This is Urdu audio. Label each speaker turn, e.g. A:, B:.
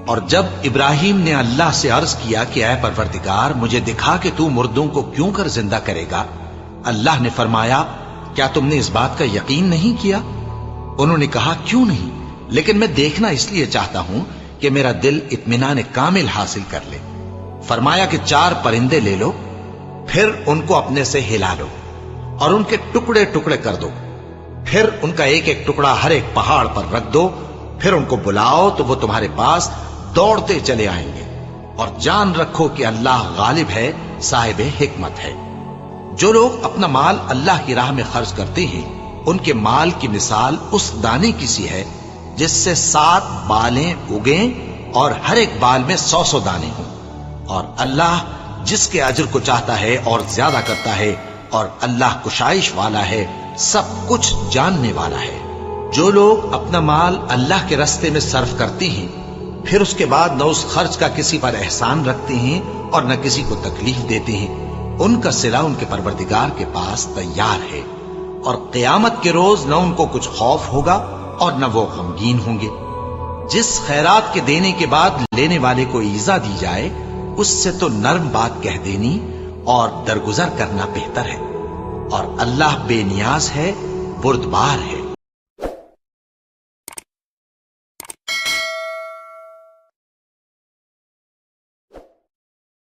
A: اور جب ابراہیم نے اللہ سے عرض کیا کہ اے پروردگار مجھے دکھا کہ تو مردوں کو کیوں کر زندہ کرے گا، اللہ نے فرمایا کیا تم نے اس بات کا یقین نہیں کیا؟ انہوں نے کہا کیوں نہیں، لیکن میں دیکھنا اس لیے چاہتا ہوں کہ میرا دل اطمینان کامل حاصل کر لے۔ فرمایا کہ 4 پرندے لے لو، پھر ان کو اپنے سے ہلا لو اور ان کے ٹکڑے ٹکڑے کر دو، پھر ان کا ایک ایک ٹکڑا ہر ایک پہاڑ پر رکھ دو، پھر ان کو بلاؤ تو وہ تمہارے پاس دوڑتے چلے آئیں گے، اور جان رکھو کہ اللہ غالب ہے، صاحب حکمت ہے۔ جو لوگ اپنا مال اللہ کی راہ میں خرچ کرتے ہیں ان کے مال کی مثال اس دانے کی سی ہے جس سے 7 بالیں اگیں اور ہر ایک بال میں 100 دانے ہوں، اور اللہ جس کے اجر کو چاہتا ہے اور زیادہ کرتا ہے، اور اللہ کشائش والا ہے، سب کچھ جاننے والا ہے۔ جو لوگ اپنا مال اللہ کے راستے میں صرف کرتے ہیں پھر اس کے بعد نہ اس خرچ کا کسی پر احسان رکھتے ہیں اور نہ کسی کو تکلیف دیتے ہیں، ان کا صلہ ان کے پروردگار کے پاس تیار ہے، اور قیامت کے روز نہ ان کو کچھ خوف ہوگا اور نہ وہ غمگین ہوں گے۔ جس خیرات کے دینے کے بعد لینے والے کو ایذا دی جائے اس سے تو نرم بات کہہ دینی اور درگزر کرنا بہتر ہے، اور اللہ بے نیاز ہے، بردبار ہے۔